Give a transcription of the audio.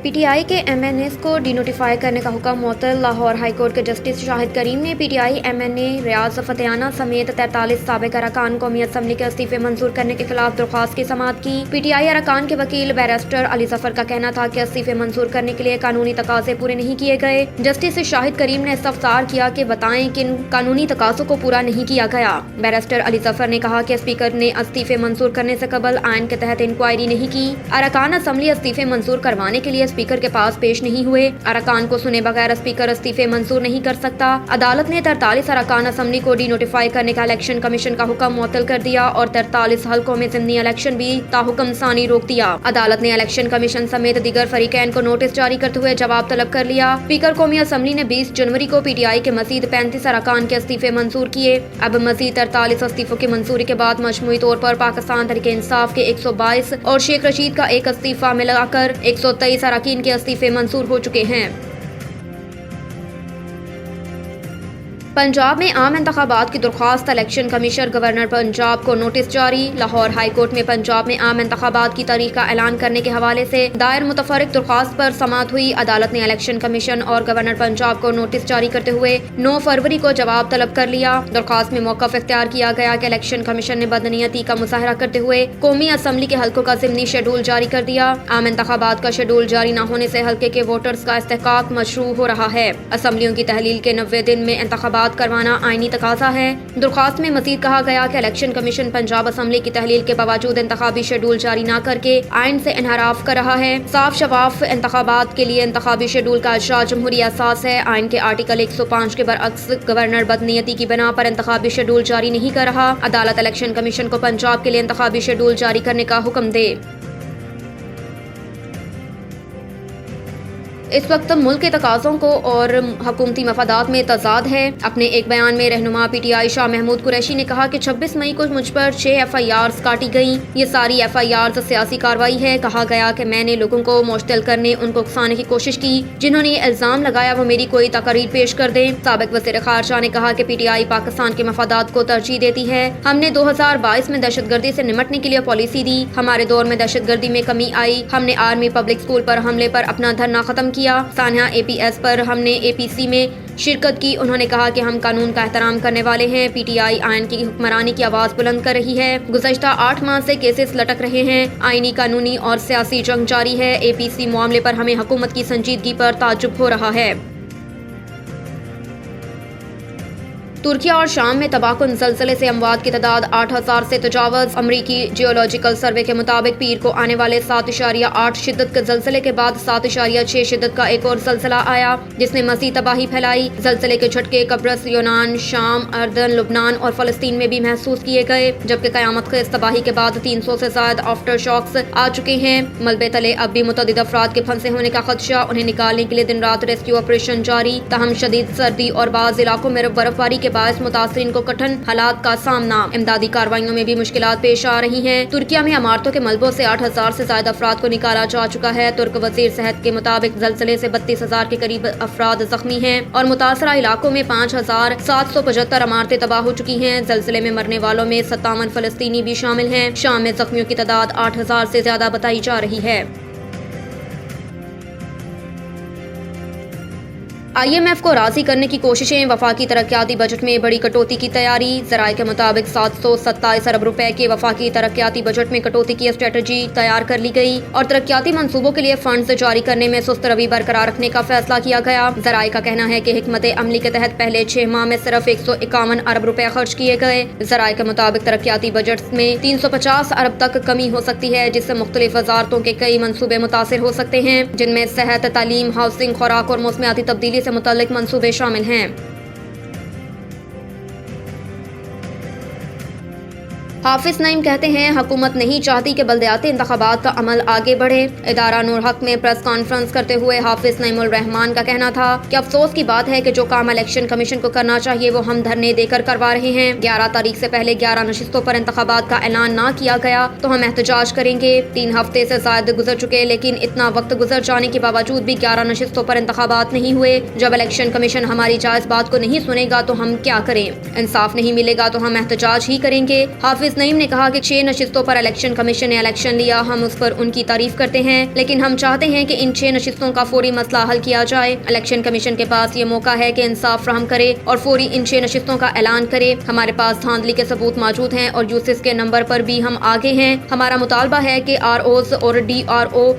P T I کے M N As کو denotify کرنے کا حکم معطل۔ لاہور ہائی کورٹ کے جسٹس شاہد کریم نے P T I M N A Riaz Fatyana سمیت 43 سابق ارکان قومی اسمبلی کے استعفے منظور کرنے کے خلاف درخواست کی سماعت کی۔ پی ٹی آئی ارکان کے وکیل بیرسٹر علی ظفر کا کہنا تھا کہ استعفے منظور کرنے کے لیے قانونی تقاضے پورے نہیں کیے گئے۔ جسٹس شاہد کریم نے استفسار کیا کہ بتائیں کن قانونی تقاضوں کو پورا نہیں کیا گیا۔ بیرسٹر علی ظفر نے کہا کہ اسپیکر نے استعفے منظور کرنے سے قبل آئین کے تحت انکوائری نہیں کی۔ ارکان اسمبلی استعفے منظور کروانے کے لیے اسپیکر کے پاس پیش نہیں ہوئے۔ ارکان کو سنے بغیر اسپیکر استعفے منظور نہیں کر سکتا۔ عدالت نے 43 ارکان اسمبلی کو ڈی نوٹیفائی کرنے کا الیکشن کمیشن کا حکم معطل کر دیا اور 43 حلقوں میں ضمنی الیکشن بھی تاحکم ثانی روک دیا۔ عدالت نے الیکشن کمیشن سمیت دیگر فریقین کو نوٹس جاری کرتے ہوئے جواب طلب کر لیا۔ اسپیکر قومی اسمبلی نے 20 جنوری کو پی ٹی آئی کے مزید 35 ارکان کے استعفے منظور کیے۔ اب مزید 43 استعفوں کی منظوری کے بعد مجموعی طور پر پاکستان تحریک انصاف کے 122 اور شیخ رشید کا ایک استعفی ملا کر 123 اراکین کے استعفے منظور ہو چکے ہیں۔ پنجاب میں عام انتخابات کی درخواست، الیکشن کمیشنر گورنر پنجاب کو نوٹس جاری۔ لاہور ہائی کورٹ میں پنجاب میں عام انتخابات کی تاریخ کا اعلان کرنے کے حوالے سے دائر متفرق درخواست پر سماعت ہوئی۔ عدالت نے الیکشن کمیشن اور گورنر پنجاب کو نوٹس جاری کرتے ہوئے 9 فروری کو جواب طلب کر لیا۔ درخواست میں موقف اختیار کیا گیا کہ الیکشن کمیشن نے بدنیتی کا مظاہرہ کرتے ہوئے قومی اسمبلی کے حلقوں کا ضمنی شیڈول جاری کر دیا۔ عام انتخابات کا شیڈول جاری نہ ہونے سے حلقے کے ووٹرز کا استحقاق مشروع ہو رہا ہے۔ اسمبلیوں کی تحلیل کے 90 دن میں انتخابات کروانا آئینی تقاضا ہے۔ درخواست میں مزید کہا گیا کہ الیکشن کمیشن پنجاب اسمبلی کی تحلیل کے باوجود انتخابی شیڈول جاری نہ کر کے آئین سے انحراف کر رہا ہے۔ صاف شفاف انتخابات کے لیے انتخابی شیڈول کا اجرا جمہوری احساس ہے۔ آئین کے آرٹیکل 105 کے برعکس گورنر بدنیتی کی بنا پر انتخابی شیڈول جاری نہیں کر رہا۔ عدالت الیکشن کمیشن کو پنجاب کے لیے انتخابی شیڈول جاری کرنے کا حکم دے۔ اس وقت ملک کے تقاضوں کو اور حکومتی مفادات میں تضاد ہے۔ اپنے ایک بیان میں رہنما پی ٹی آئی شاہ محمود قریشی نے کہا کہ 26 مئی کو مجھ پر 6 ایف آئی آرز کاٹی گئیں۔ یہ ساری ایف آئی آرز سیاسی کارروائی ہے۔ کہا گیا کہ میں نے لوگوں کو معطل کرنے، ان کو اکسانے کی کوشش کی۔ جنہوں نے یہ الزام لگایا وہ میری کوئی تقریر پیش کر دیں۔ سابق وزیر خارجہ نے کہا کہ پی ٹی آئی پاکستان کے مفادات کو ترجیح دیتی ہے۔ ہم نے 2022 میں دہشت گردی سے نمٹنے کے لیے پالیسی دی۔ ہمارے دور میں دہشت گردی میں کمی آئی۔ ہم نے آرمی پبلک اسکول پر حملے پر اپنا دھرنا ختم کیا۔ سانحہ اے پی ایس پر ہم نے اے پی سی میں شرکت کی۔ انہوں نے کہا کہ ہم قانون کا احترام کرنے والے ہیں۔ پی ٹی آئی آئین کی حکمرانی کی آواز بلند کر رہی ہے۔ گزشتہ 8 ماہ سے کیسز لٹک رہے ہیں۔ آئینی، قانونی اور سیاسی جنگ جاری ہے۔ اے پی سی معاملے پر ہمیں حکومت کی سنجیدگی پر تعجب ہو رہا ہے۔ ترکیہ اور شام میں تباہ کن زلزلے سے اموات کی تعداد 8000 سے تجاوز۔ امریکی جیولوجیکل سروے کے مطابق پیر کو آنے والے 7.8 شدت کے زلزلے کے بعد 7.6 شدت کا ایک اور زلزلہ آیا جس نے مزید تباہی پھیلائی۔ زلزلے کے جھٹکے قبرص، یونان، شام، اردن، لبنان اور فلسطین میں بھی محسوس کیے گئے، جبکہ قیامت خیز تباہی کے بعد 300 سے زائد آفٹر شاکس آ چکے ہیں۔ ملبے تلے اب بھی متعدد افراد کے پھنسے ہونے کا خدشہ۔ انہیں نکالنے کے لیے دن رات ریسکیو آپریشن جاری، تاہم شدید سردی اور بعض علاقوں میں برف باری کے باعث متاثرین کو کٹھن حالات کا سامنا۔ امدادی کارروائیوں میں بھی مشکلات پیش آ رہی ہیں۔ ترکیہ میں عمارتوں کے ملبوں سے 8000 سے زائد افراد کو نکالا جا چکا ہے۔ ترک وزیر صحت کے مطابق زلزلے سے 32000 کے قریب افراد زخمی ہیں اور متاثرہ علاقوں میں 5775 عمارتیں تباہ ہو چکی ہیں۔ زلزلے میں مرنے والوں میں 57 فلسطینی بھی شامل ہیں۔ شام میں زخمیوں کی تعداد 8000 سے زیادہ بتائی جا رہی ہے۔ آئی ایم ایف کو راضی کرنے کی کوششیں، وفاقی ترقیاتی بجٹ میں بڑی کٹوتی کی تیاری۔ ذرائع کے مطابق 727 ارب روپے کے وفاقی ترقیاتی بجٹ میں کٹوتی کی اسٹریٹجی تیار کر لی گئی اور ترقیاتی منصوبوں کے لیے فنڈز جاری کرنے میں سست روی برقرار رکھنے کا فیصلہ کیا گیا۔ ذرائع کا کہنا ہے کہ حکمت عملی کے تحت پہلے 6 ماہ میں صرف 151 ارب روپے خرچ کیے گئے۔ ذرائع کے مطابق ترقیاتی بجٹ میں 350 ارب تک کمی ہو سکتی ہے، جس سے مختلف وزارتوں کے کئی منصوبے متاثر ہو سکتے ہیں، جن میں صحت، تعلیم، ہاؤسنگ، خوراک اور موسمیاتی تبدیلی سے متعلق منصوبے شامل ہیں۔ حافظ نعیم کہتے ہیں حکومت نہیں چاہتی کہ بلدیاتی انتخابات کا عمل آگے بڑھے۔ ادارہ نور حق میں پریس کانفرنس کرتے ہوئے حافظ نعیم الرحمان کا کہنا تھا کہ افسوس کی بات ہے کہ جو کام الیکشن کمیشن کو کرنا چاہیے وہ ہم دھرنے دے کر کروا رہے ہیں۔ 11 تاریخ سے پہلے 11 نشستوں پر انتخابات کا اعلان نہ کیا گیا تو ہم احتجاج کریں گے۔ 3 ہفتے سے زائد گزر چکے لیکن اتنا وقت گزر جانے کے باوجود بھی 11 نشستوں پر انتخابات نہیں ہوئے۔ جب الیکشن کمیشن ہماری جائز بات کو نہیں سنے گا تو ہم کیا کریں؟ انصاف نہیں ملے گا تو ہم احتجاج ہی کریں گے۔ حافظ نعیم نے کہا کہ 6 نشستوں پر الیکشن کمیشن نے الیکشن لیا، ہم اس پر ان کی تعریف کرتے ہیں، لیکن ہم چاہتے ہیں کہ ان 6 نشستوں کا فوری مسئلہ حل کیا جائے۔ الیکشن کمیشن کے پاس یہ موقع ہے کہ انصاف فراہم کرے اور فوری ان 6 نشستوں کا اعلان کرے۔ ہمارے پاس دھاندلی کے ثبوت موجود ہیں اور یوسف کے نمبر پر بھی ہم آگے ہیں۔ ہمارا مطالبہ ہے کہ ROs اور DRO